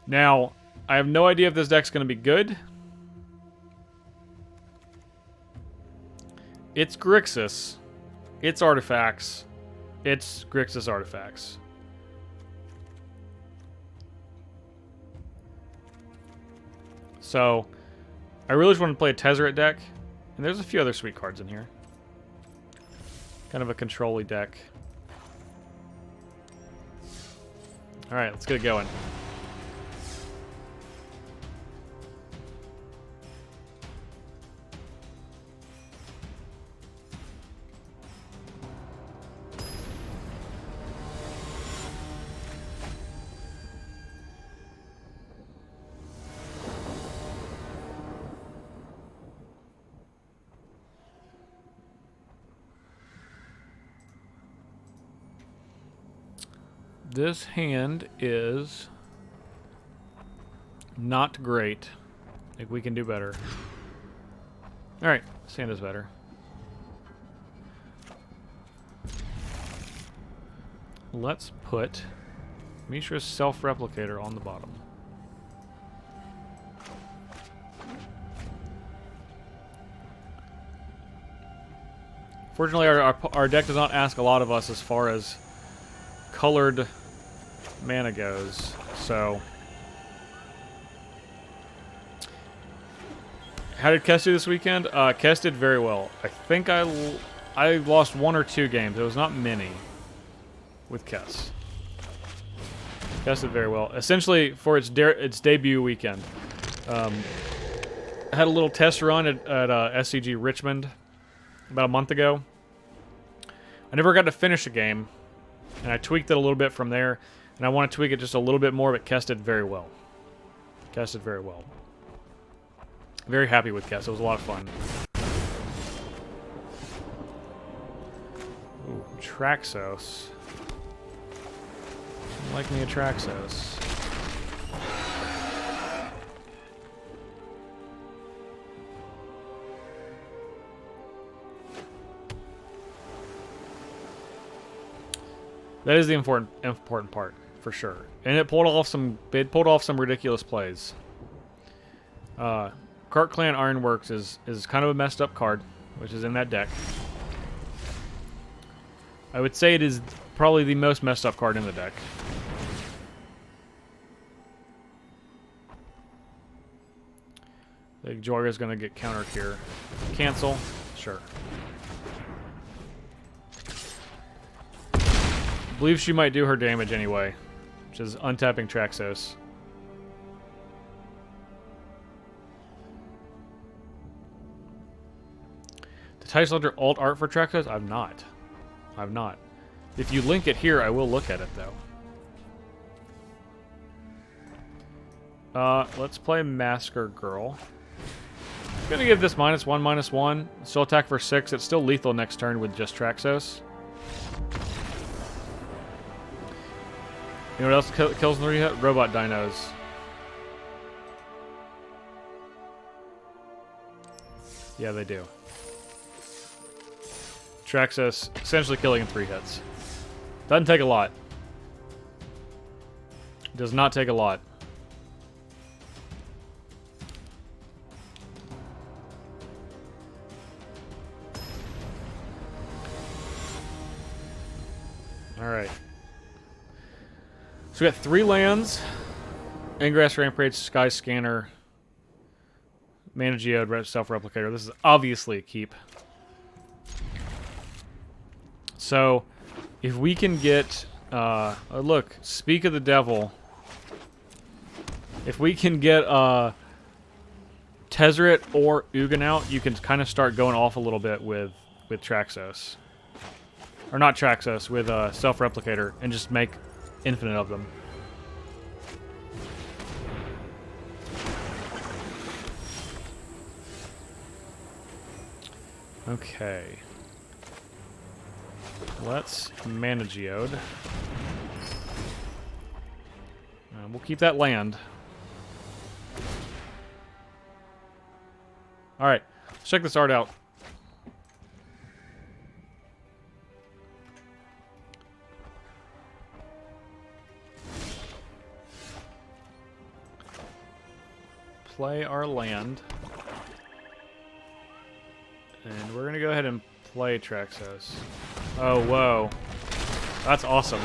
Now, I have no idea if this deck's going to be good. It's Grixis. It's artifacts. It's Grixis artifacts. So, I really just want to play a Tezzeret deck. And there's a few other sweet cards in here. Kind of a control-y deck. Alright, let's get it going. This hand is not great. I think we can do better. Alright, this hand is better. Let's put Mishra's Self-Replicator on the bottom. Fortunately, our deck does not ask a lot of us as far as colored mana goes, so... How did Kess do this weekend? Kess did very well. I think I lost 1 or 2 games. It was not many with Kess. Kess did very well. Essentially, for its debut weekend. I had a little test run at SCG Richmond about a month ago. I never got to finish a game, and I tweaked it a little bit from there, and I want to tweak it just a little bit more, but Kess did very well. Kess did very well. Very happy with Kess. It was a lot of fun. Ooh, Traxos. I like me a Traxos. That is the important part, for sure. And it pulled off some ridiculous plays. Cart Clan Ironworks is kind of a messed up card, which is in that deck. I would say it is probably the most messed up card in the deck. I think Jorga's going to get countered here. Cancel? Sure. I believe she might do her damage anyway, which is untapping Traxos. Did Tice Ledger alt art for Traxos? I've not. I've not. If you link it here, I will look at it, though. Let's play Masker Girl. I'm gonna give this -1/-1. Still attack for 6. It's still lethal next turn with just Traxos. You know what else kills in the rehab? Robot dinos. Yeah, they do. Traxos essentially killing in 3 hits. Doesn't take a lot. Does not take a lot. Alright. So we got 3 lands. Ingress, Rampage, Sky Scanner, Mana Geode, Self-Replicator. This is obviously a keep. So, if we can get... oh, look, Speak of the Devil. If we can get Tezzeret or Ugin out, you can kind of start going off a little bit with Traxos. Or not Traxos, with Self-Replicator, and just make infinite of them. Okay. Let's Mana Geode. We'll keep that land. Alright, let's check this art out. play our land. And we're going to go ahead and play Traxos. Oh, whoa. That's awesome.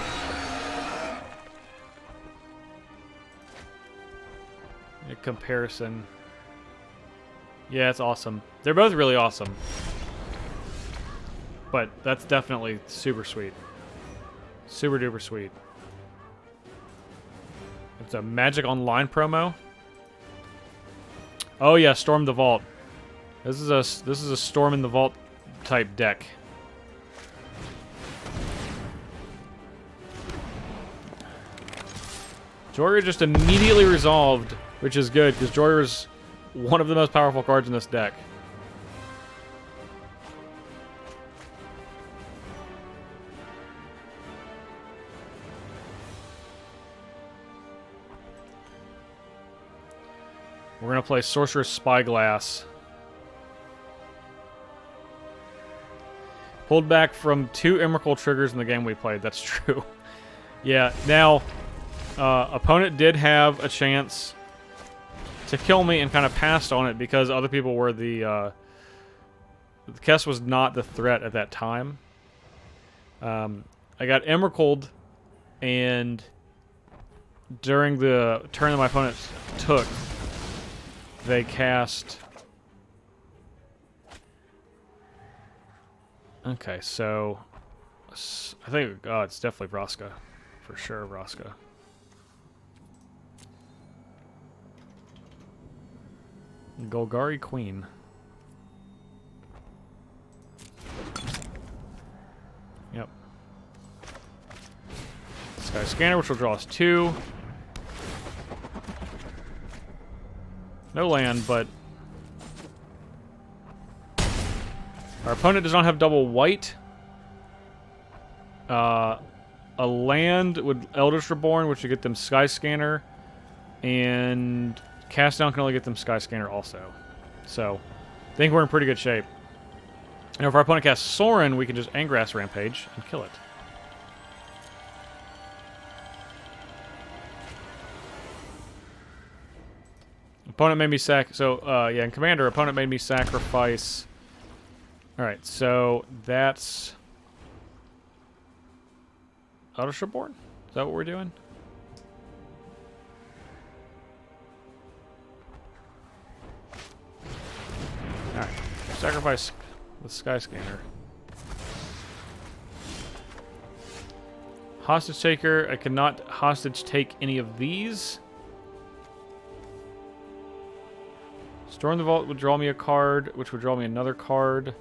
A comparison. Yeah, it's awesome. They're both really awesome. But that's definitely super sweet. Super duper sweet. It's a Magic Online promo. Oh yeah, Storm the Vault. This is a Storm in the Vault type deck. Joyer just immediately resolved, which is good because Joyer is one of the most powerful cards in this deck. We're going to play Sorcerer's Spyglass. Pulled back from 2 Emrakul triggers in the game we played. That's true. Yeah, now, opponent did have a chance to kill me and kind of passed on it because other people were the Kess was not the threat at that time. I got Emrakul'd, and during the turn that my opponent took, they cast... Okay, so... I think... Oh, it's definitely Vraska. For sure, Vraska. Golgari Queen. Yep. Sky Scanner, which will draw us 2. No land, but... Our opponent does not have double white. A land would Eldritch Reborn, which would get them Sky Scanner. And Cast Down can only get them Sky Scanner also. So, I think we're in pretty good shape. And if our opponent casts Sorin, we can just Angrass Rampage and kill it. Opponent made me yeah, in Commander, opponent made me sacrifice... Alright, so that's... Eldritch Reborn? Is that what we're doing? Alright, sacrifice the Sky Scanner. Hostage Taker, I cannot hostage take any of these. Storm the Vault would draw me a card, which would draw me another card.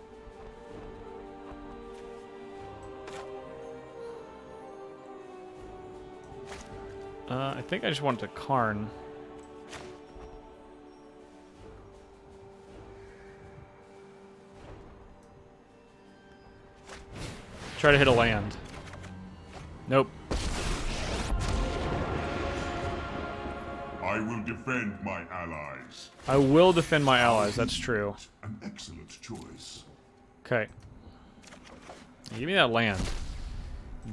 I think I just want to Karn. Try to hit a land. Nope. I will defend my allies. I will defend my allies, that's true. An excellent choice. Okay. Give me that land.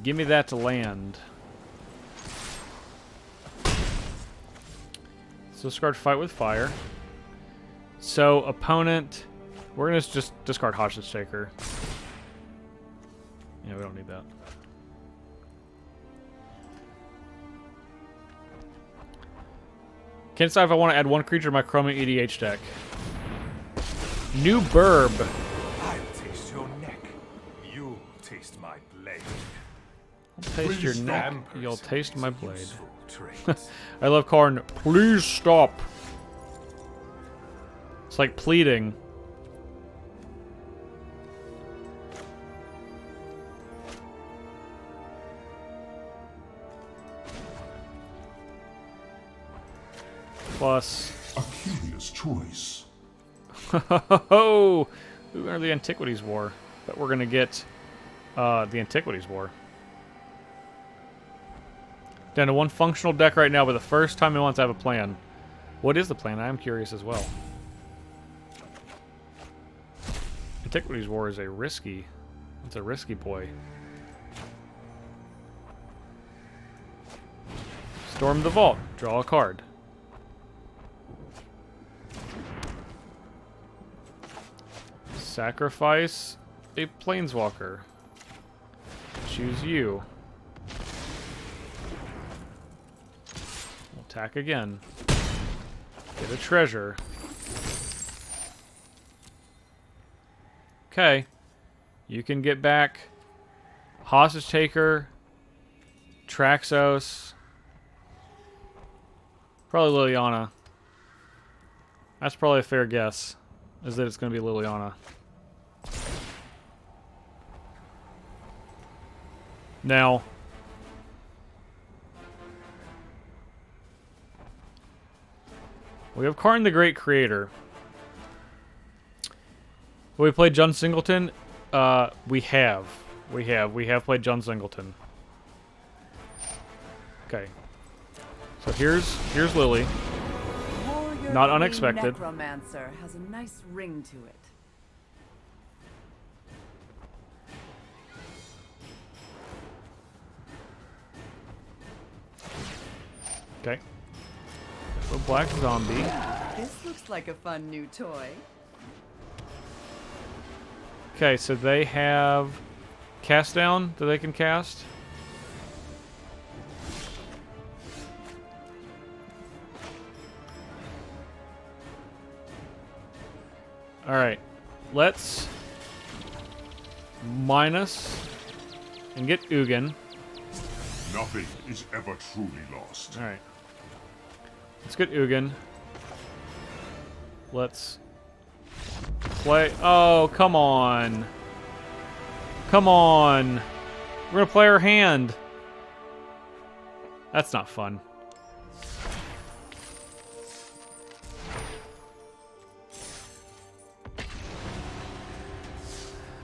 Give me that land. So discard Fight with Fire. So opponent, we're gonna just discard Hostage Taker. Yeah, we don't need that. Can't decide if I want to add 1 creature to my Chromium EDH deck. New Burb. I'll taste your neck. You'll taste my blade. I'll taste your neck. Vampers You'll taste my is a blade. useful trait. I love Karn. Please stop. It's like pleading. Plus. A curious choice. Oh, we enter the Antiquities War. But we're gonna get the Antiquities War. Down to 1 functional deck right now, but the first time in months I have a plan. What is the plan? I am curious as well. Antiquities War is a risky. It's a risky boy. Storm the Vault. Draw a card. Sacrifice a planeswalker. Choose you. Attack again. Get a treasure. Okay. You can get back Hostage Taker, Traxos, probably Liliana. That's probably a fair guess, is that it's going to be Liliana. Now, we have Karn the Great Creator. We played John Singleton. We have played John Singleton. Okay. So here's Lily. Warrior Not unexpected. Necromancer has a nice ring to it. Okay. So black zombie. This looks like a fun new toy. Okay, so they have cast down that they can cast. All right, let's minus and get Ugin. Nothing is ever truly lost. All right, let's get Ugin. Let's play. Oh, come on. Come on. We're gonna play our hand. That's not fun.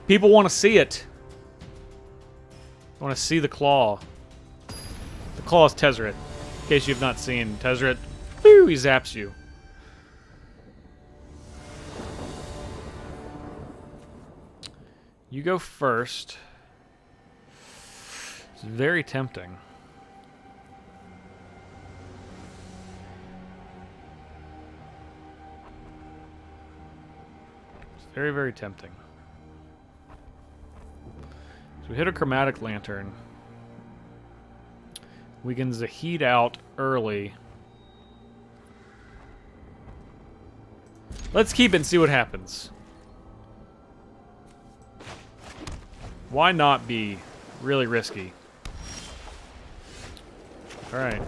People want to see it. I want to see the claw. The claw is Tezzeret. In case you've not seen Tezzeret, woo, he zaps you. You go first. It's very tempting. It's very, very tempting. So we hit a Chromatic Lantern. We can Zahid out early. Let's keep it and see what happens. Why not be really risky? Alright.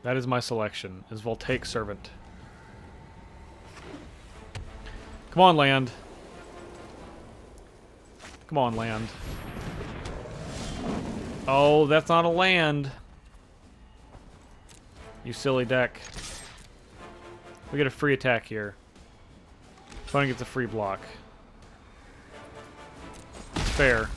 That is my selection, is Voltaic Servant. Come on, land. Come on, land. Oh, that's not a land. You silly deck. We get a free attack here. Opponent gets a free block. Fair.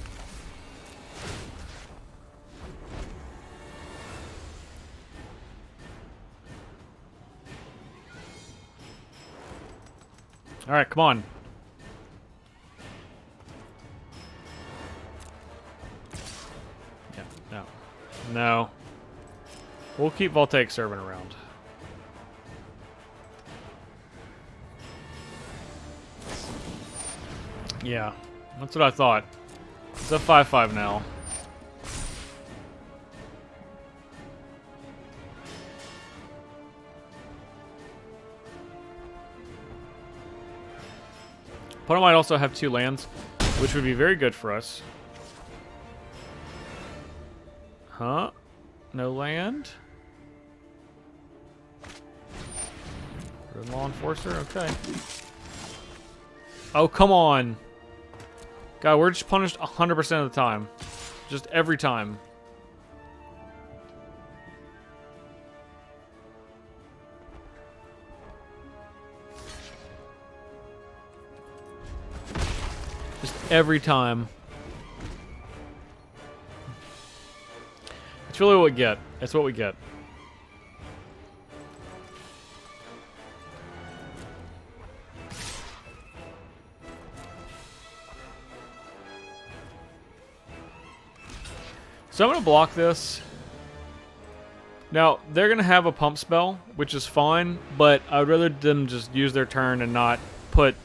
Alright, come on. Yeah, no. No. We'll keep Voltaic Servant around. Yeah, that's what I thought. It's a 5-5 now. Opponent might also have 2 lands, which would be very good for us. Huh? No land? Law Enforcer? Okay. Oh, come on. God, we're just punished 100% of the time. Just every time. Just every time. It's really what we get. That's what we get. So I'm going to block this. Now, they're going to have a pump spell, which is fine, but I would rather them just use their turn and not put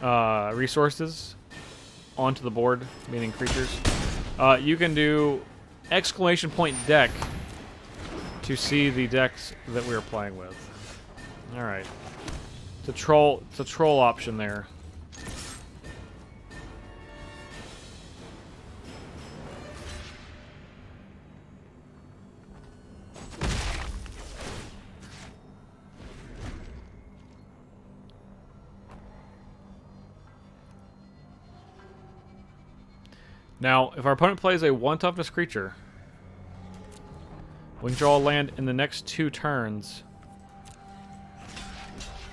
resources onto the board, meaning creatures. You can do exclamation point deck to see the decks that we are playing with. Alright. It's a troll option there. Now, if our opponent plays a 1 toughness creature, we can draw a land in the next 2 turns.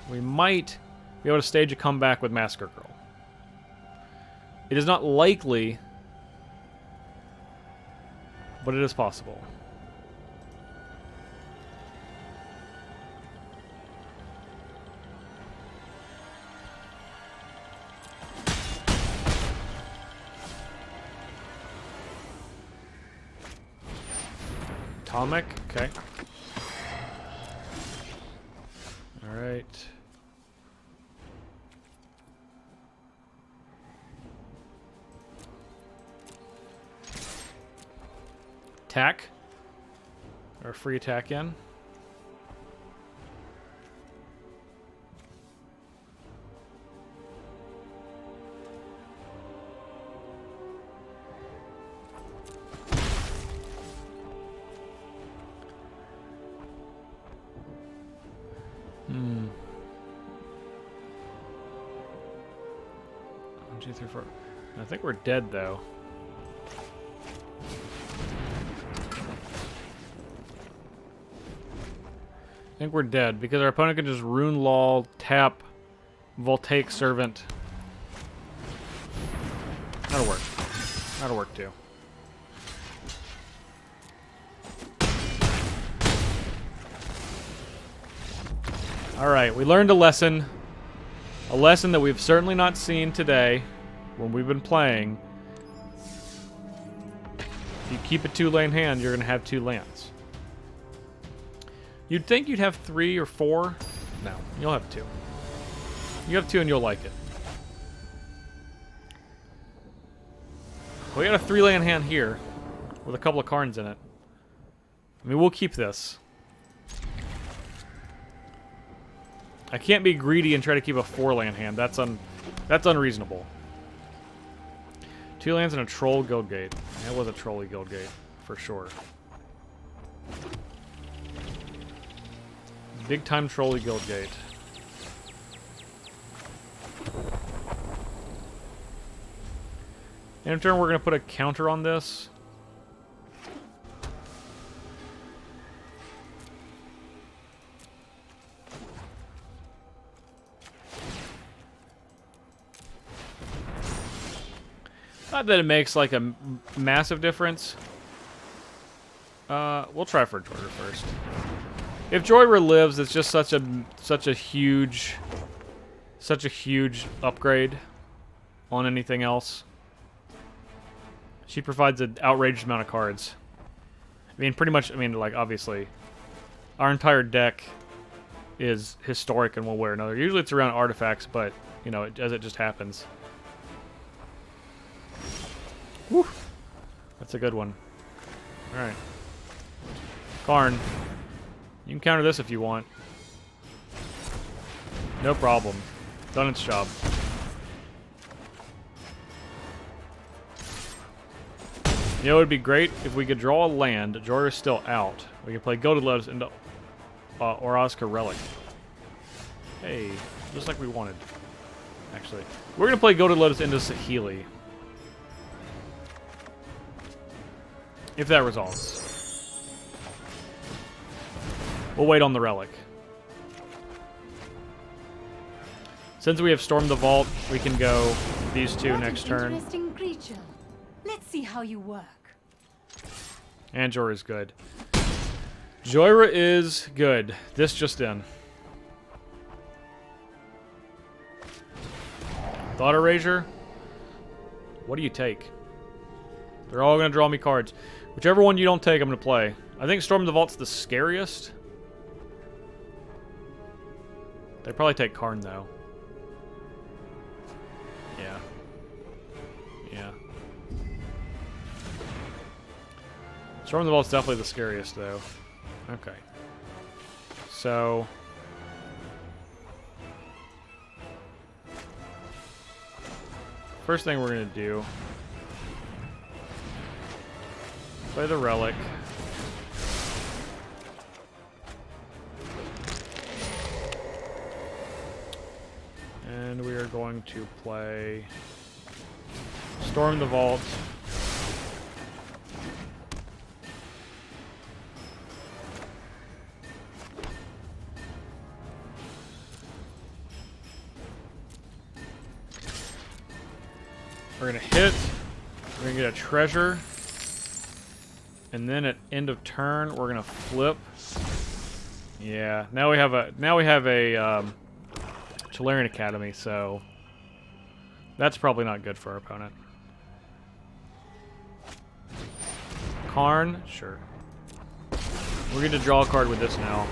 We might be able to stage a comeback with Massacre Girl. It is not likely, but it is possible. Atomic, okay. Alright. Attack. Or free attack in. Hmm. 1, 2, 3, 4. I think we're dead though. I think we're dead because our opponent can just Rune Lull, tap, Voltaic Servant. That'll work. That'll work too. Alright, we learned a lesson. A lesson that we've certainly not seen today when we've been playing. If you keep a 2-lane hand, you're going to have 2 lands. You'd think you'd have 3 or 4. No, you'll have 2. You have 2 and you'll like it. We got a 3-lane hand here with a couple of cards in it. I mean, we'll keep this. I can't be greedy and try to keep a 4-lane hand. That's unreasonable. 2 lands and a Troll Guildgate. That was a Trolly Guildgate, for sure. Big time Trolly Guildgate. In turn, we're going to put a counter on this. Not that it makes like a massive difference. We'll try for Joyra first. If Joyra lives, it's just such a huge upgrade on anything else. She provides an outrageous amount of cards. I mean, pretty much. I mean, like obviously, our entire deck is historic in one way or another. Usually, it's around artifacts, but you know, as it just happens. Woo! That's a good one. Alright. Karn. You can counter this if you want. No problem. Done its job. You know, it would be great if we could draw a land. Joyra's still out. We could play Goated Lotus into Orazka Relic. Hey, just like we wanted. Actually. We're going to play Goated Lotus into Saheeli. If that resolves. We'll wait on the relic. Since we have stormed the vault, we can go these 2 next turn. Interesting creature. Let's see how you work. And Joyra is good. Joyra is good. This just in. Thought Erasure. What do you take? They're all going to draw me cards. Whichever one you don't take, I'm going to play. I think Storm the Vault's the scariest. They probably take Karn, though. Yeah. Yeah. Storm the Vault's definitely the scariest, though. Okay. So... first thing we're going to do... play the Relic. And we are going to play Storm the Vault. We're going to hit. We're going to get a treasure. And then at end of turn, we're going to flip. Yeah, now we have a Tolarian Academy, so that's probably not good for our opponent. Karn, sure. We're going to draw a card with this now.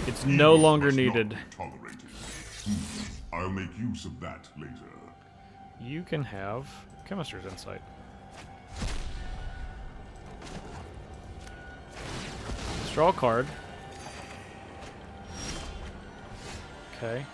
It's no longer needed. Tolerated. I'll make use of that later. You can have Chemister's Insight. Let's draw a card. Okay.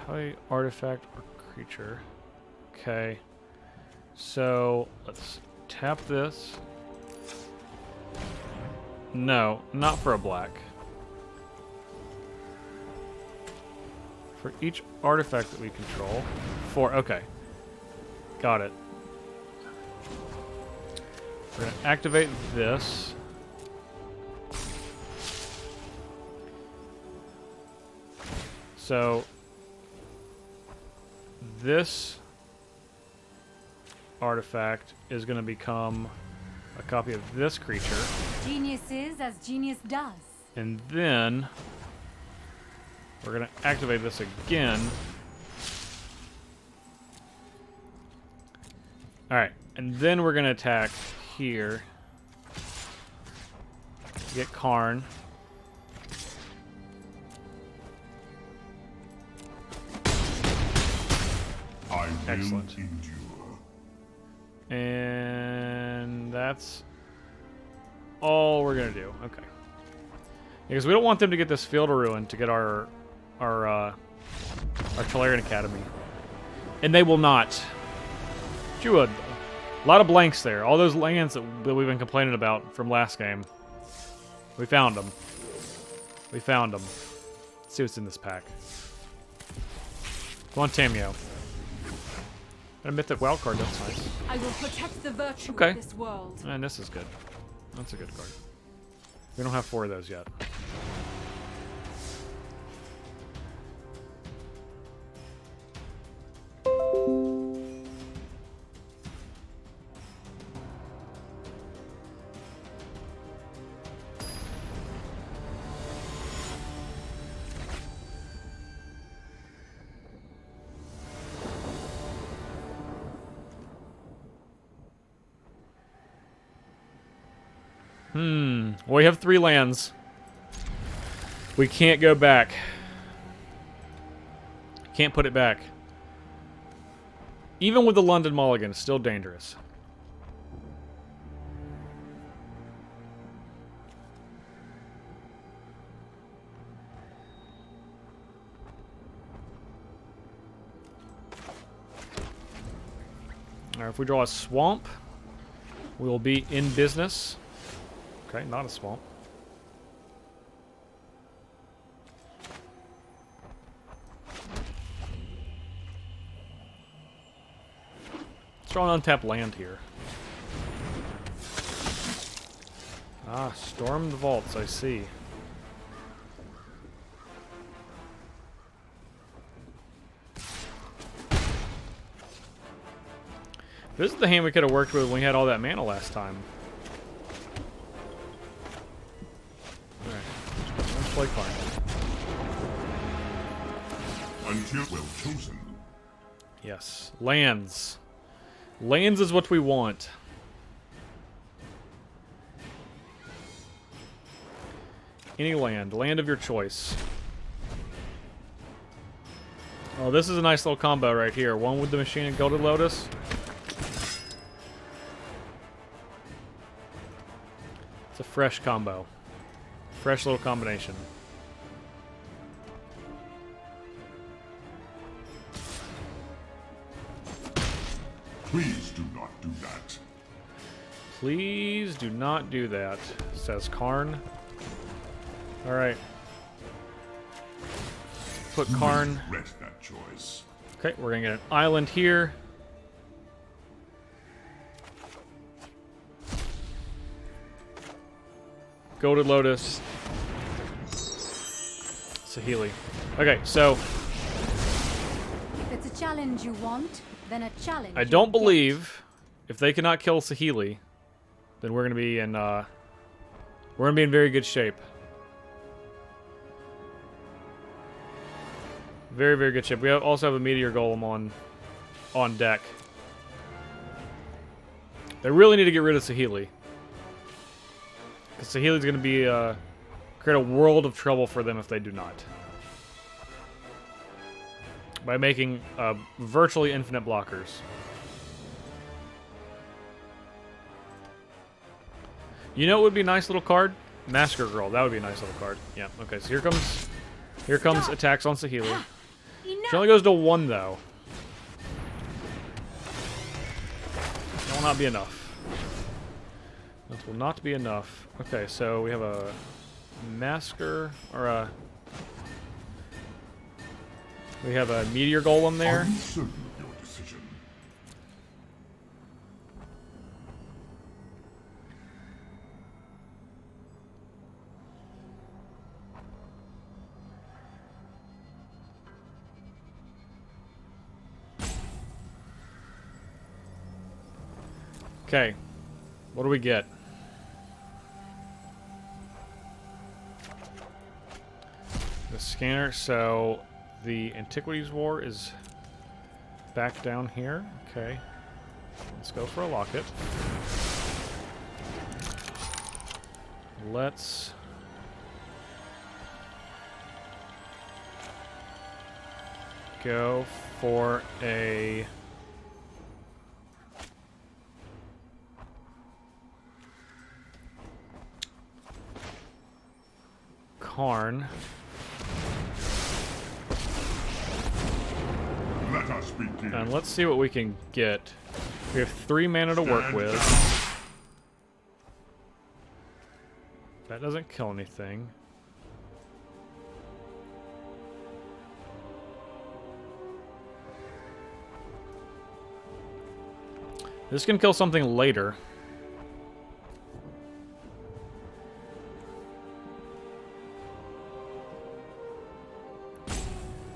Tie artifact or creature. Okay. So, let's tap this. No, not for a black. For each artifact that we control. Okay. Got it. We're going to activate this. So, this artifact is going to become a copy of this creature. Genius is as genius does. And then we're going to activate this again. Alright, and then we're going to attack here. Get Karn. I will Excellent. endure. And that's all we're gonna do. Okay. Because we don't want them to get this Field of Ruin to get our Tolarian Academy. And they will not. A lot of blanks there. All those lands that we've been complaining about from last game. We found them. We found them. Let's see what's in this pack. Come on, Tamio. Got a Mythic Wildcard, that's nice. I will protect the virtue Okay. of this world. And this is good. That's a good card. We don't have 4 of those yet. Well, we have 3 lands. We can't go back. Can't put it back. Even with the London Mulligan, it's still dangerous. Alright, if we draw a swamp, we will be in business. Okay, not a swamp. Let's draw an untapped land here. Ah, Storm the Vaults, I see. This is the hand we could have worked with when we had all that mana last time. Alright. Let's play Karn. Until well chosen. Yes. Lands. Lands is what we want. Any land. Land of your choice. Oh, this is a nice little combo right here. One with the Machine and Gilded Lotus. It's a fresh combo. Fresh little combination. Please do not do that. Please do not do that, says Karn. Alright. Put Karn. Regret that choice. Okay, we're gonna get an island here. Golden Lotus. Saheeli. Okay, so If it's a challenge you want, then a challenge. I don't you'll get. believe if they cannot kill Saheeli, then we're gonna be in very good shape. Very, very good shape. We also have a Meteor Golem on deck. They really need to get rid of Saheeli. Because Saheeli's going to be create a world of trouble for them if they do not. By making virtually infinite blockers. You know what would be a nice little card? Massacre Girl. That would be a nice little card. Yeah, okay, so here comes attacks on Saheeli. She only goes to 1, though. That will not be enough. That will not be enough. Okay, so we have a Masker, or a... We have a Meteor Golem there. Are you certain of your decision? Okay. What do we get? The scanner, so the Antiquities War is back down here. Okay. Let's go for a locket. Let's go for a Karn. Let us begin. And let's see what we can get. We have 3 mana to work with. That doesn't kill anything. This can kill something later.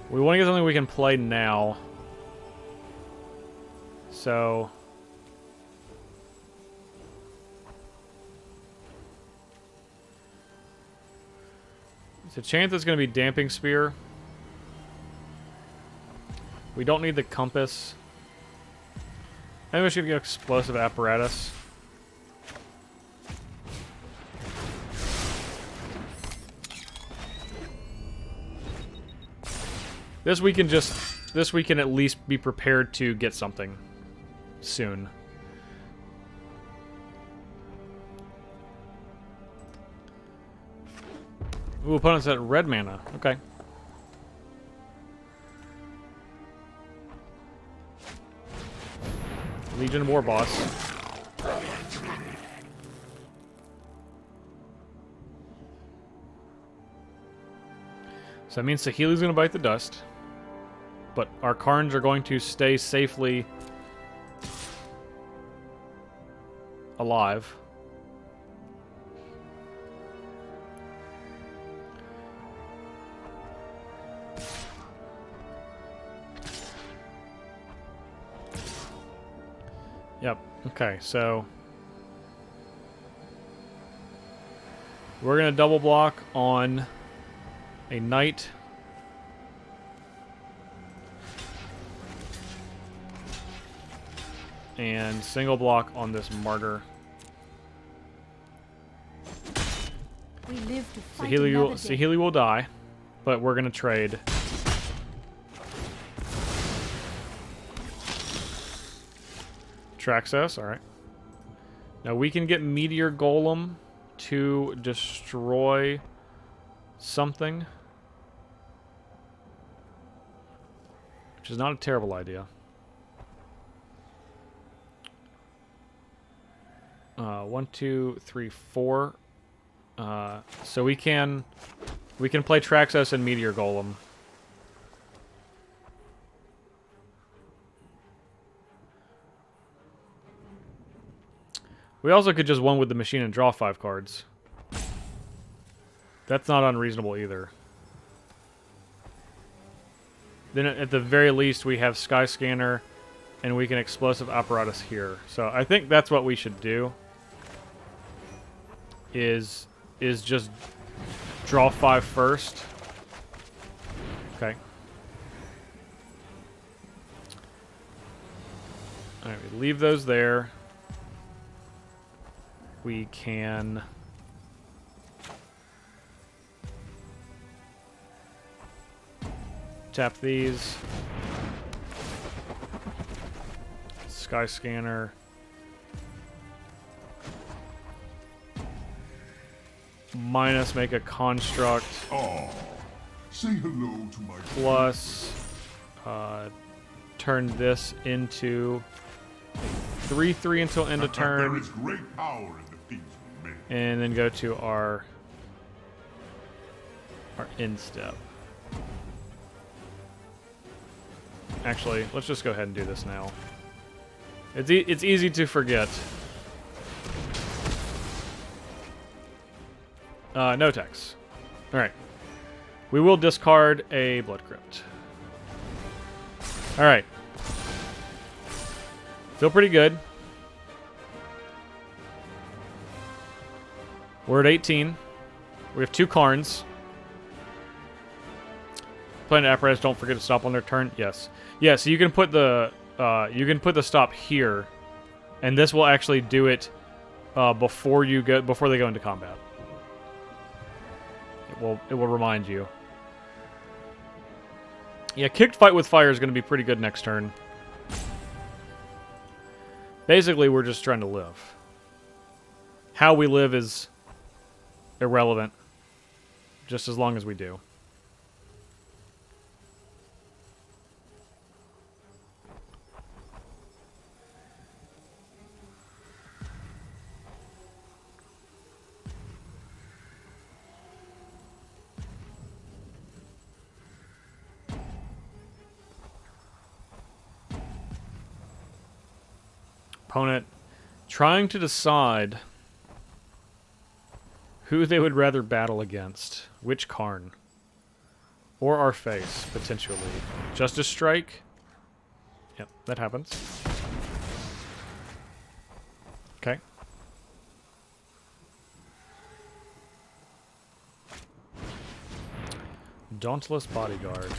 We want to get something we can play now. So... It's a chance it's going to be Damping Spear. We don't need the Compass. Maybe we should get Explosive Apparatus. This we can at least be prepared to get something soon. Ooh, opponent's at red mana. Okay. Legion War Boss. So that means Saheeli's going to bite the dust. But our Karns are going to stay safely alive. Yep. Okay, so we're going to double block on a knight. And single block on this martyr. We live to fight Sahili will die, but we're going to trade. Traxos, alright. Now we can get Meteor Golem to destroy something. Which is not a terrible idea. 1, 2, 3, 4. So we can play Traxos and Meteor Golem. We also could just one with the machine and draw 5 cards. That's not unreasonable either. Then at the very least we have Sky Scanner and we can Explosive Apparatus here. So I think that's what we should do. Is just draw 5 first. Okay. Alright, we leave those there. We can tap these. Sky Scanner. Minus make a construct. Oh, say hello to my Plus turn this into 3/3 until end of There turn. is great power in the things we make. And then go to our end step. Actually, let's just go ahead and do this now. It's easy to forget. No text. Alright. We will discard a Blood Crypt. Alright. Feel pretty good. We're at 18. We have 2 Karns. Playing apparatus, don't forget to stop on their turn. Yes. Yeah, so you can put the stop here, and this will actually do it before they go into combat. It will remind you. Yeah, kicked fight with fire is going to be pretty good next turn. Basically, we're just trying to live. How we live is irrelevant, just as long as we do. Opponent trying to decide who they would rather battle against. Which Karn? Or our face, potentially. Justice Strike? Yep, that happens. Okay. Dauntless Bodyguard.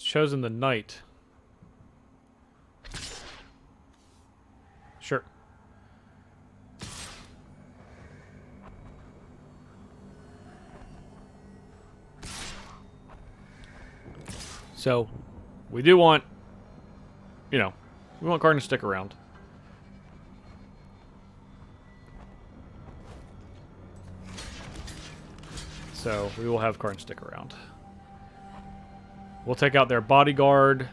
Chosen the knight. Sure. So, we do want, we want Karn to stick around. So, we will have Karn stick around. We'll take out their bodyguard,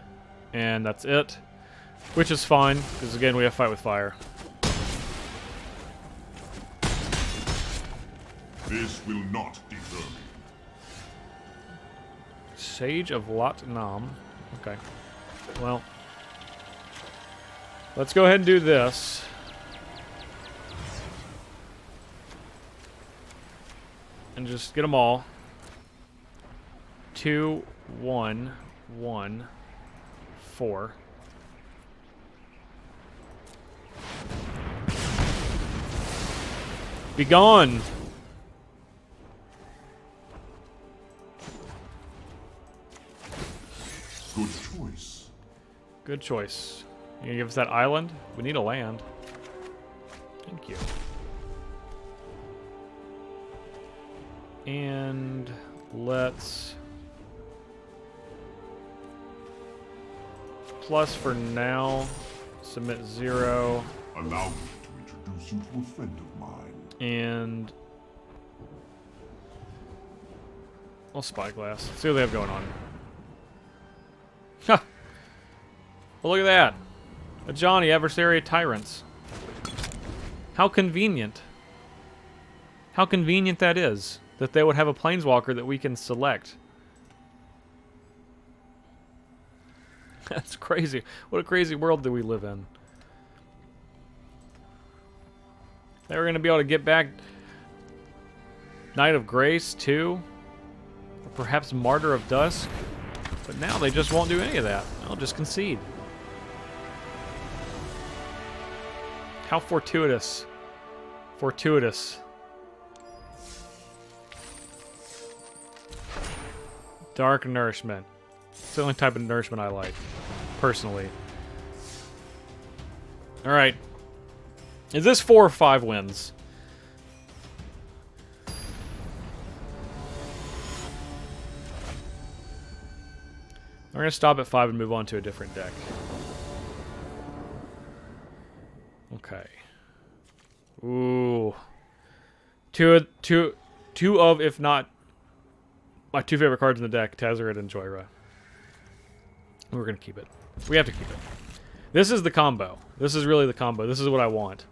and that's it. Which is fine, because again, we have fight with fire. This will not deter me. Sage of Lot Nam. Okay. Well, let's go ahead and do this. And just get them all. 2 1, 1, 4. Be gone! Good choice. Good choice. You gonna give us that island? We need a land. Thank you. And let's plus for now. Submit 0. Allow me to introduce you to a friend of mine. And well, spyglass. See what they have going on. Ha! Well, look at that. A Johnny, adversary of tyrants. How convenient. How convenient that is. That they would have a planeswalker that we can select. That's crazy. What a crazy world do we live in. They were going to be able to get back Knight of Grace, too. Or perhaps Martyr of Dusk. But now they just won't do any of that. They'll just concede. How fortuitous. Fortuitous. Dark Nourishment. It's the only type of nourishment I like, personally. Alright. Is this 4 or 5 wins? We're going to stop at 5 and move on to a different deck. Okay. Ooh. Two of, if not, my 2 favorite cards in the deck, Tezzeret and Joyra. We're going to keep it. We have to keep it. This is the combo. This is really the combo. This is what I want.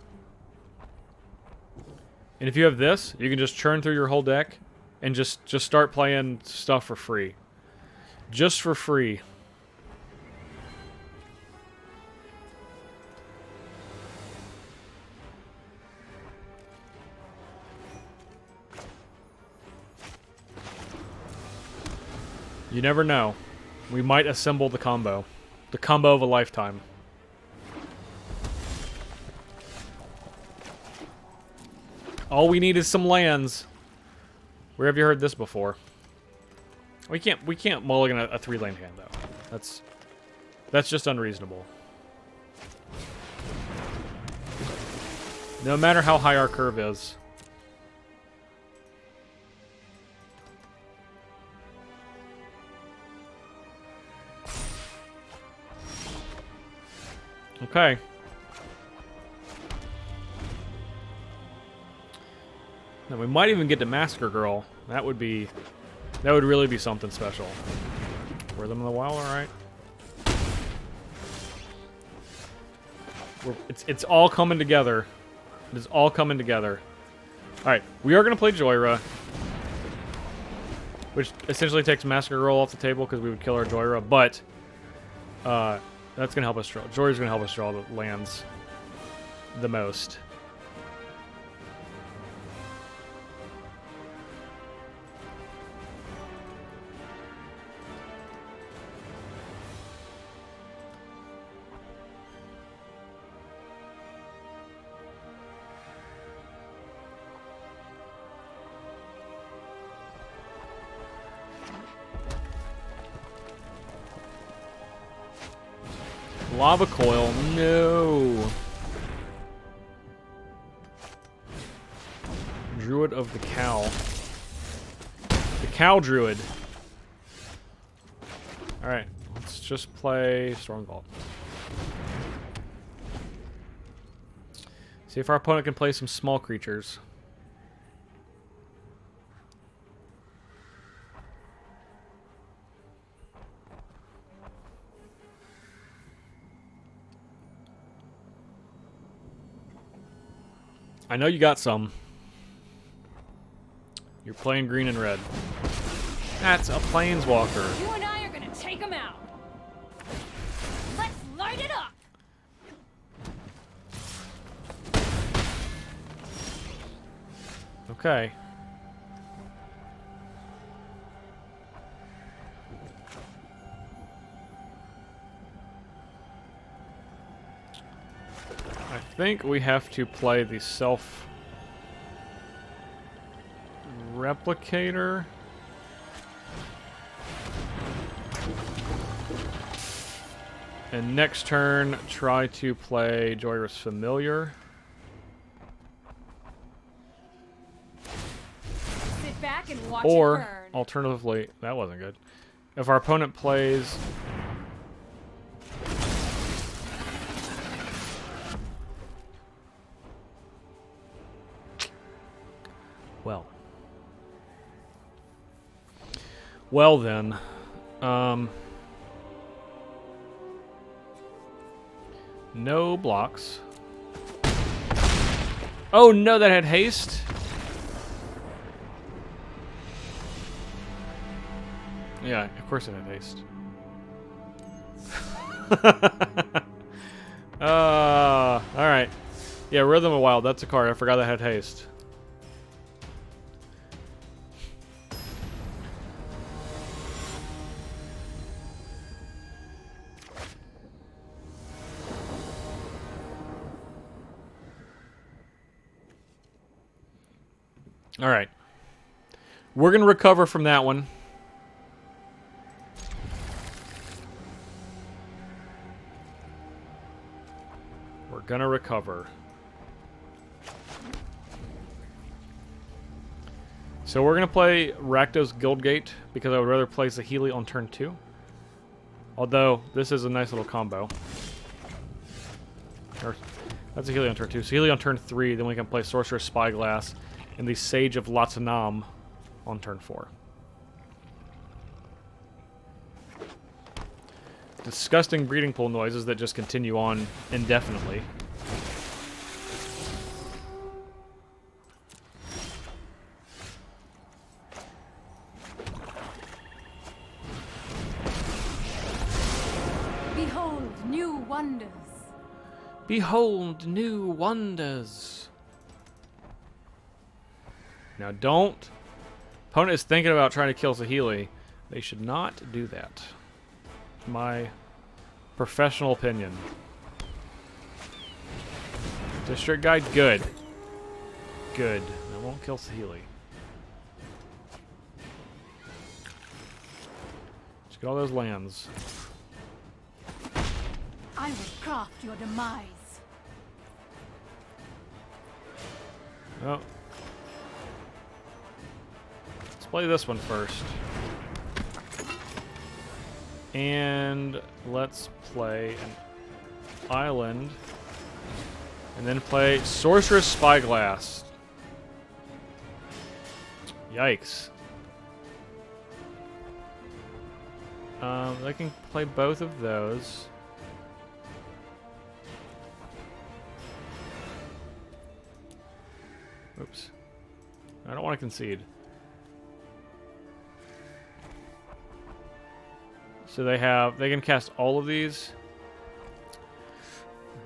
And if you have this, you can just churn through your whole deck and just start playing stuff for free. Just for free. You never know. We might assemble the combo. The combo of a lifetime. All we need is some lands. Where have you heard this before? We can't mulligan a 3-lane hand though. That's just unreasonable. No matter how high our curve is. Okay. Now we might even get to Massacre Girl. That would really be something special. Rhythm of the Wild, all right. It's all coming together. It is all coming together. All right, we are gonna play Joyra, which essentially takes Massacre Girl off the table because we would kill our Joyra, but that's gonna help us draw. Joyra's gonna help us draw the lands the most. Lava Coil, no. Druid of the Cow. The Cow Druid. Alright, let's just play Stormvault. See if our opponent can play some small creatures. I know you got some. You're playing green and red. That's a Planeswalker. You and I are gonna take him out. Let's light it up. Okay. think we have to play the self replicator. And next turn, try to play Joyrus Familiar. Sit back and watch Or, it burn. alternatively, that wasn't good. If our opponent plays... Well. Well then. No blocks. Oh no, that had haste. Yeah, of course it had haste. Alright. Yeah, Rhythm of Wild, that's a card. I forgot that had haste. Alright. We're going to recover from that one. We're going to recover. So we're going to play Rakdos Guildgate because I would rather play Saheeli on turn 2. Although, this is a nice little combo. Or, that's Saheeli on turn 2. Saheeli on turn 3, then we can play Sorcerer's Spyglass and the Sage of Latanam on turn 4. Disgusting breeding pool noises that just continue on indefinitely. Behold new wonders. Behold new wonders. Now don't. Opponent is thinking about trying to kill Saheeli. They should not do that. My professional opinion. District Guide, good. Good. That won't kill Saheeli. Just get all those lands. I will craft your demise. Oh. Let's play this one first. And let's play an island. And then play Sorcerer's Spyglass. Yikes. I can play both of those. Oops. I don't want to concede. So they can cast all of these.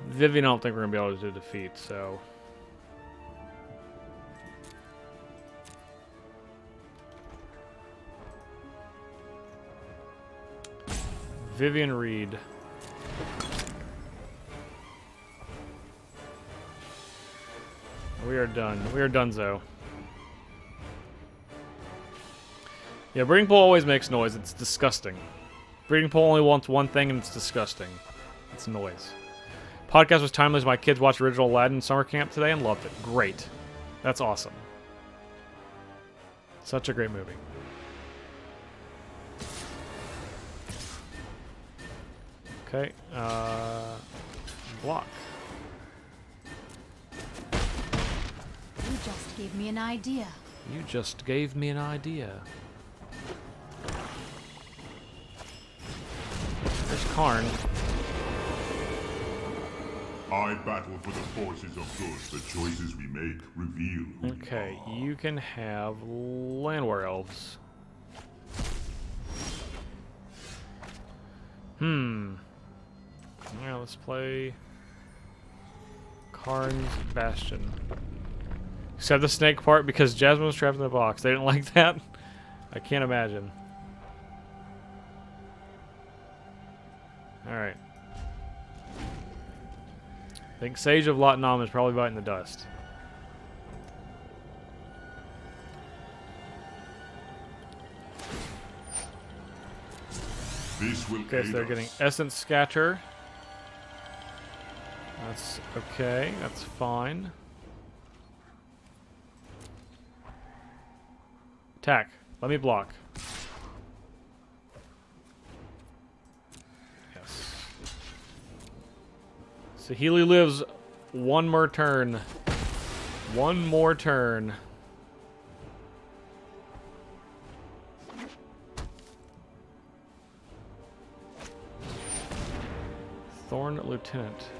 Vivian I don't think we're going to be able to defeat, so... Vivian Reed. We are done. We are donezo. Yeah, breeding pool always makes noise. It's disgusting. Breeding pool only wants one thing, and it's disgusting. It's noise. Podcast was timeless. My kids watched original Aladdin summer camp today and loved it. Great. That's awesome. Such a great movie. Okay. Block. You just gave me an idea. You just gave me an idea. There's Karn. I battle for the forces of good. The choices we make reveal who Okay, we are. you can have Landwehr Elves. Yeah, let's play Karn's Bastion. Except the snake part because Jasmine was trapped in the box. They didn't like that? I can't imagine. Alright. I think Sage of Latnam is probably biting the dust. This will Okay, so aid they're us. getting Essence Scatter. That's okay. That's fine. Attack. Let me block. Yes. Sahili lives one more turn. One more turn. Thorn Lieutenant.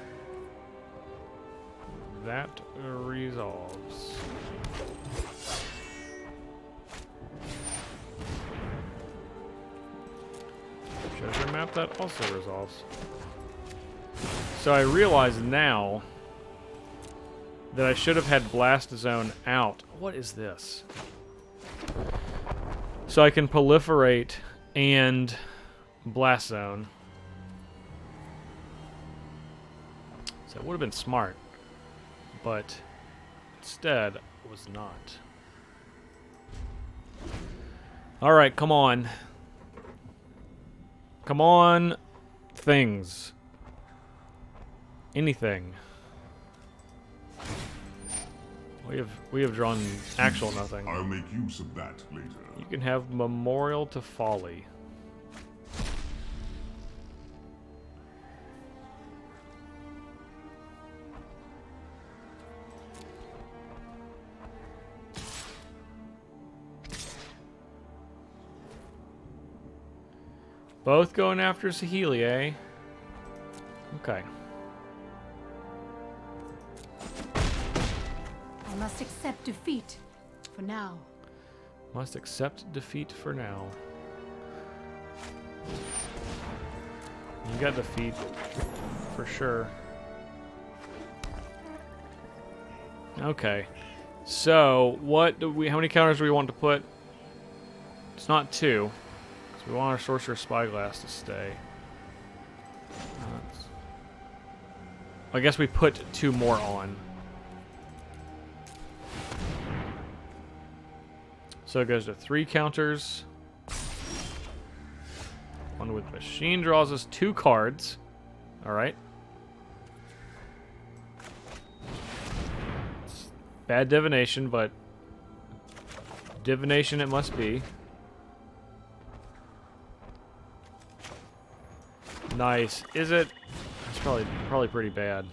That resolves. Treasure map, that also resolves. So I realize now that I should have had Blast Zone out. What is this? So I can proliferate and Blast Zone. So it would have been smart, but instead it was not. All right, come on. Come on, things. Anything. We have drawn actual nothing. I'll make use of that later. You can have Memorial to Folly. Both going after Sahili, eh? Okay. I must accept defeat for now. Must accept defeat for now. You got defeat for sure. Okay. So, what do we? How many counters do we want to put? It's not 2. So we want our Sorcerer's Spyglass to stay. I guess we put 2 more on. So it goes to 3 counters. 1 with Machine draws us 2 cards. Alright. Bad divination, but divination it must be. Nice. Is it? It's probably pretty bad.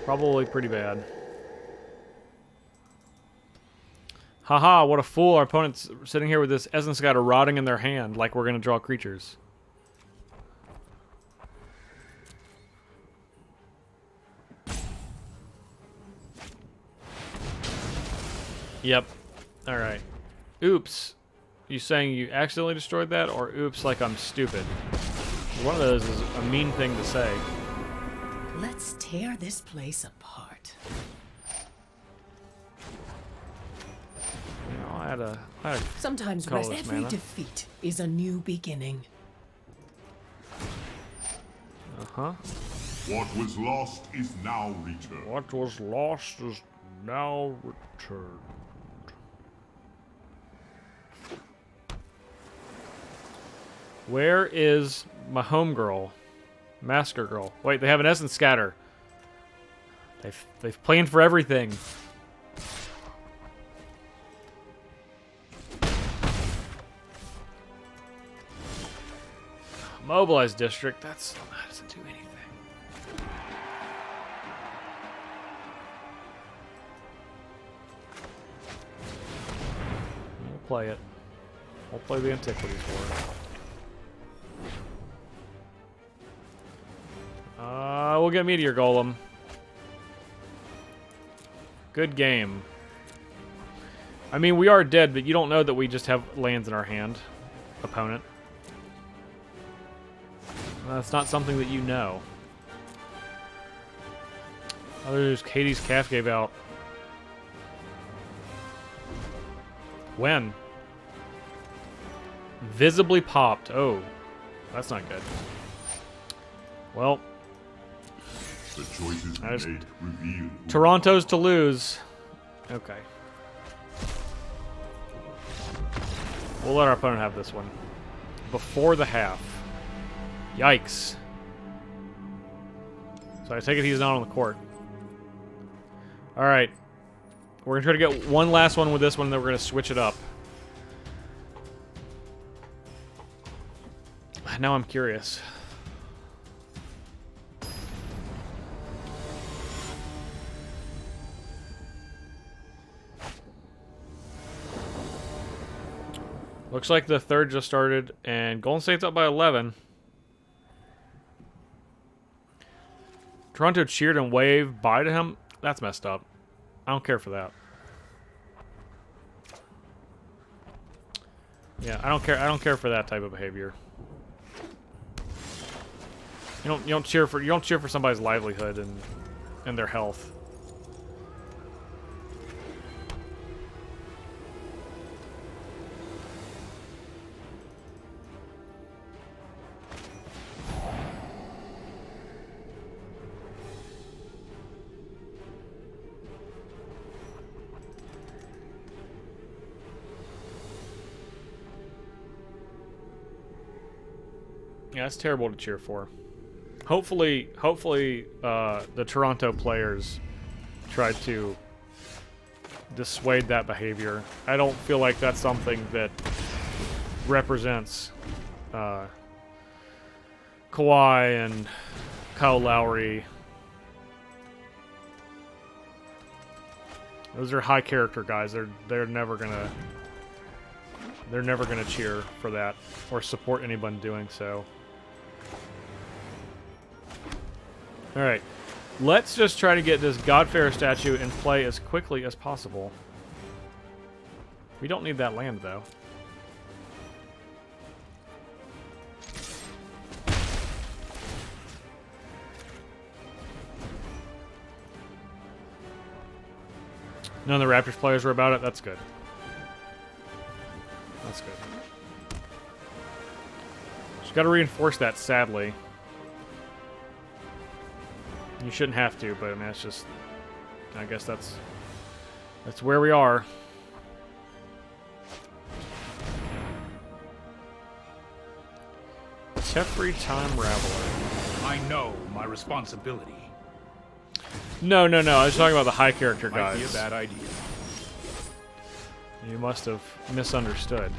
Probably pretty bad. Haha, what a fool. Our opponent's sitting here with this Essence Scatter rotting in their hand like we're going to draw creatures. Yep. Alright. Oops. You saying you accidentally destroyed that, or oops like I'm stupid? One of those is a mean thing to say. Let's tear this place apart. You know, I had a Sometimes colorless every mana. defeat is a new beginning. Uh-huh. What was lost is now returned. What was lost is now returned. Where is my homegirl? Masker Girl. Wait, they have an Essence Scatter. They've planned for everything. Mobilized District. That doesn't do anything. We'll play it. We'll play the Antiquities for it. We'll get Meteor Golem. Good game. I mean, we are dead, but you don't know that we just have lands in our hand, opponent. That's not something that you know. Oh, there's Katie's Calf gave out. When? Visibly popped. Oh, that's not good. Well, The choices we Nice. make reveal who Toronto's to lose. Okay. We'll let our opponent have this one. Before the half. Yikes. So I take it he's not on the court. Alright. We're going to try to get one last one with this one, and then we're going to switch it up. Now I'm curious. Looks like the third just started, and Golden State's up by 11. Toronto cheered and waved bye to him. That's messed up. I don't care for that. Yeah, I don't care. I don't care for that type of behavior. You don't cheer for somebody's livelihood and their health. Yeah, it's terrible to cheer for. Hopefully, the Toronto players tried to dissuade that behavior. I don't feel like that's something that represents Kawhi and Kyle Lowry. Those are high character guys. They're never gonna cheer for that or support anyone doing so. Alright, let's just try to get this Godfair statue in play as quickly as possible. We don't need that land, though. None of the Raptors players were about it. That's good. That's good. Just got to reinforce that, sadly. You shouldn't have to, but I mean, it's just... I guess that's where we are. Teferi Time Raveler. I know my responsibility. No. I was talking about the high character Might be a guys. bad idea. You must have misunderstood.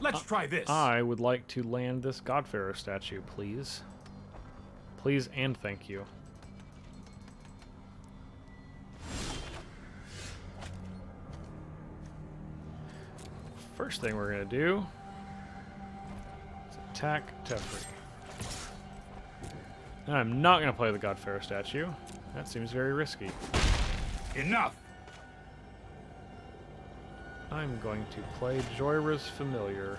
Let's try this. I would like to land this Godfarer statue, please. Please and thank you. First thing we're going to do is attack Teferi. And I'm not going to play the Godfarer statue. That seems very risky. Enough. I'm going to play Joyra's Familiar.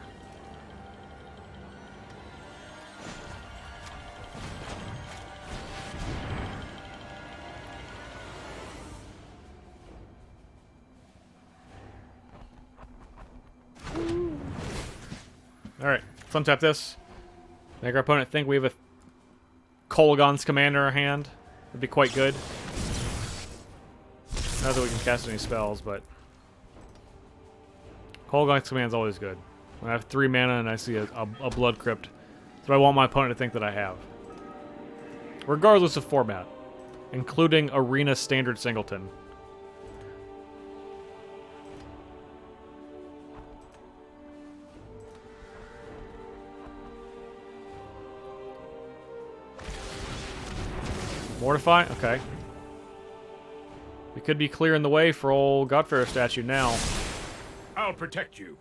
Alright, let's untap this. Make our opponent think we have a Kolaghan's Command in our hand. That'd be quite good. Not that we can cast any spells, but... Kolaghan's Command's always good. When I have 3 mana and I see a Blood Crypt, so I want my opponent to think that I have. Regardless of format. Including Arena Standard Singleton. Mortify? Okay. We could be clearing the way for old Godfarer statue now. I'll protect you.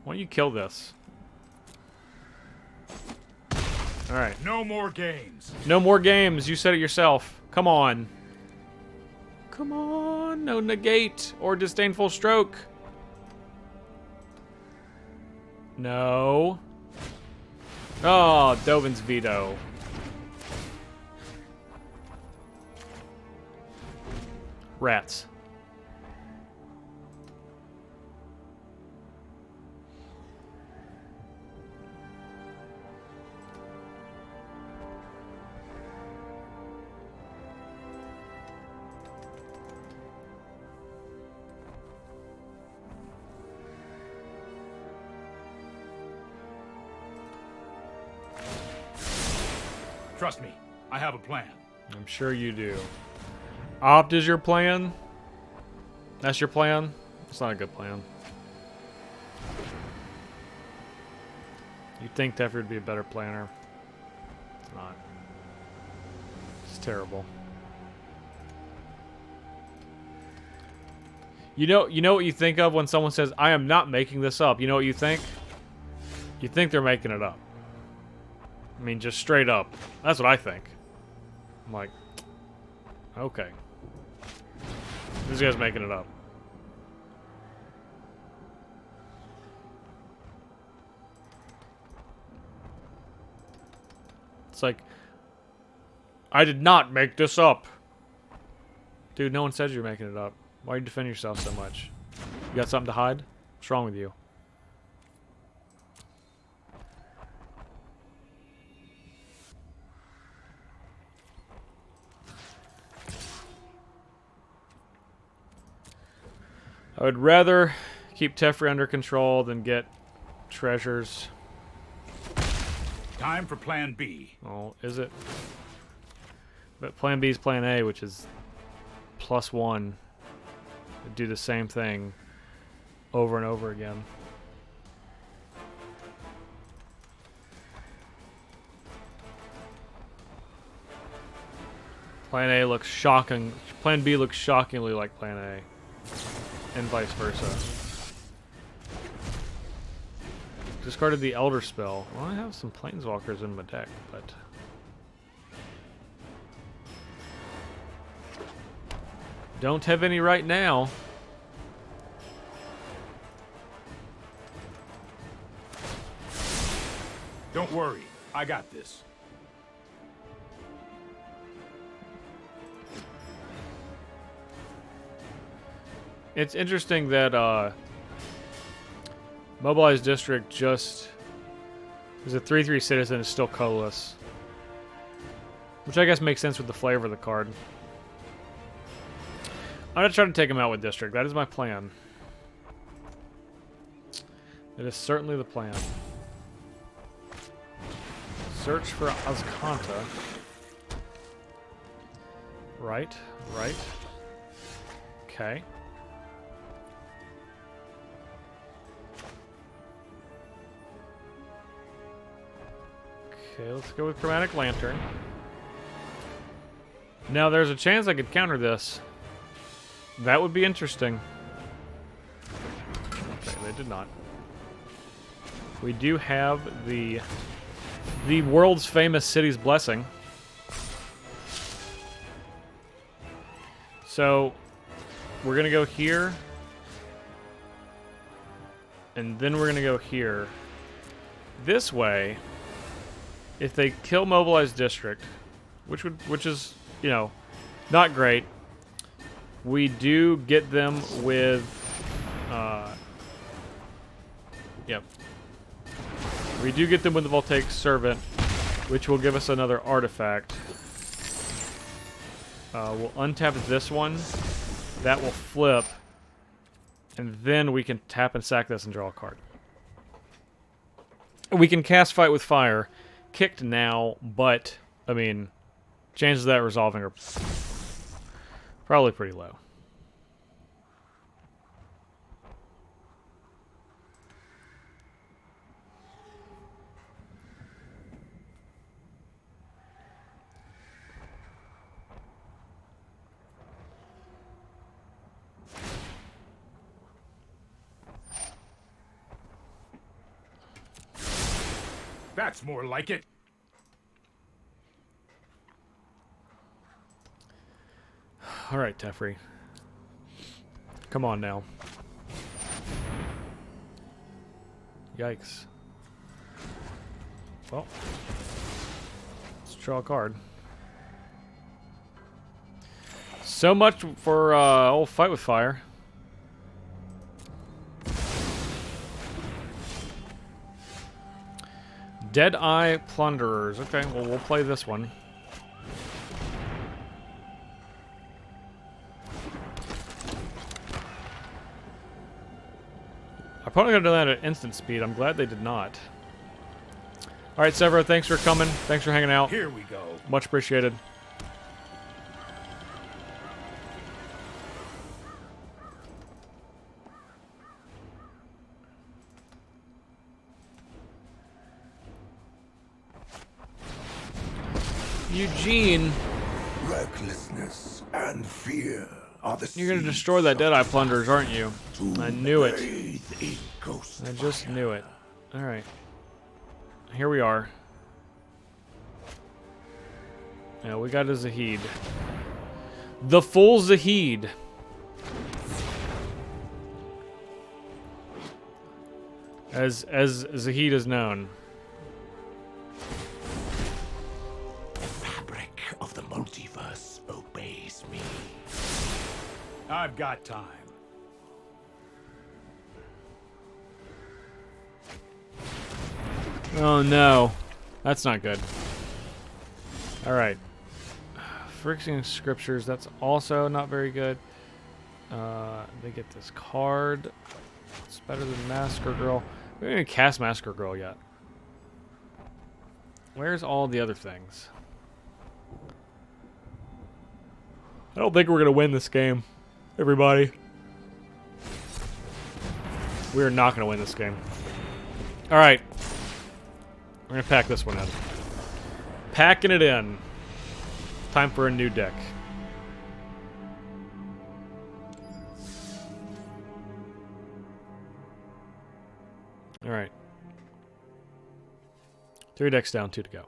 Why don't you kill this? Alright. No more games. No more games. You said it yourself. Come on. Come on. No negate or disdainful stroke. No. Oh, Dovin's veto. Rats. Trust me, I have a plan. I'm sure you do. Opt is your plan? That's your plan? It's not a good plan. You'd think Teffer would be a better planner. It's not. It's terrible. You know what you think of when someone says, I am not making this up. You know what you think? You think they're making it up. I mean, just straight up. That's what I think. I'm like, okay. This guy's making it up. It's like, I did not make this up. Dude, no one says you're making it up. Why are you defending yourself so much? You got something to hide? What's wrong with you? I would rather keep Teferi under control than get treasures. Time for Plan B. Oh, is it? But Plan B is Plan A, which is +1. It'd do the same thing over and over again. Plan A looks shocking. Plan B looks shockingly like Plan A. And vice versa. Discarded the Elder Spell. Well, I have some Planeswalkers in my deck, but... don't have any right now. Don't worry, I got this. It's interesting that Mobilized District just is a 3/3 citizen is still colorless, which I guess makes sense with the flavor of the card. I'm gonna try to take him out with District. That is my plan. It is certainly the plan. Search for Azcanta. Right, right. Okay. Okay, let's go with Chromatic Lantern. Now, there's a chance I could counter this. That would be interesting. Okay, they did not. We do have the world's famous City's Blessing. So, we're going to go here. And then we're going to go here. This way, if they kill Mobilized District, which is, you know, not great, we do get them with, yep. We do get them with the Voltaic Servant, which will give us another artifact. We'll untap this one. That will flip. And then we can tap and sack this and draw a card. We can cast Fight with Fire. Kicked now, but, I mean, chances of that resolving are probably pretty low. That's more like it. All right, Teferi. Come on now. Yikes. Well, let's draw a card. So much for old Fight with Fire. Dead-Eye Plunderers. Okay, well, we'll play this one. Our opponent could have done that at instant speed. I'm glad they did not. All right, Severo, thanks for coming. Thanks for hanging out. Here we go. Much appreciated. Eugene, Recklessness and fear are the you're gonna seeds destroy that of Dead-Eye Plunderers, aren't you? to I knew it. bathe in ghost I just fire. knew it. Alright. Here we are. Yeah, we got a Zahid. The full Zahid. As Zahid is known. The fabric of the multiverse obeys me. I've got time. Oh no. That's not good. Alright. Phyrexian Scriptures, that's also not very good. They get this card. It's better than Massacre Girl. We haven't even cast Massacre Girl yet. Where's all the other things? I don't think we're going to win this game, everybody. We are not going to win this game. Alright. We're going to pack this one in. Packing it in. Time for a new deck. Alright. 3 decks down, 2 to go.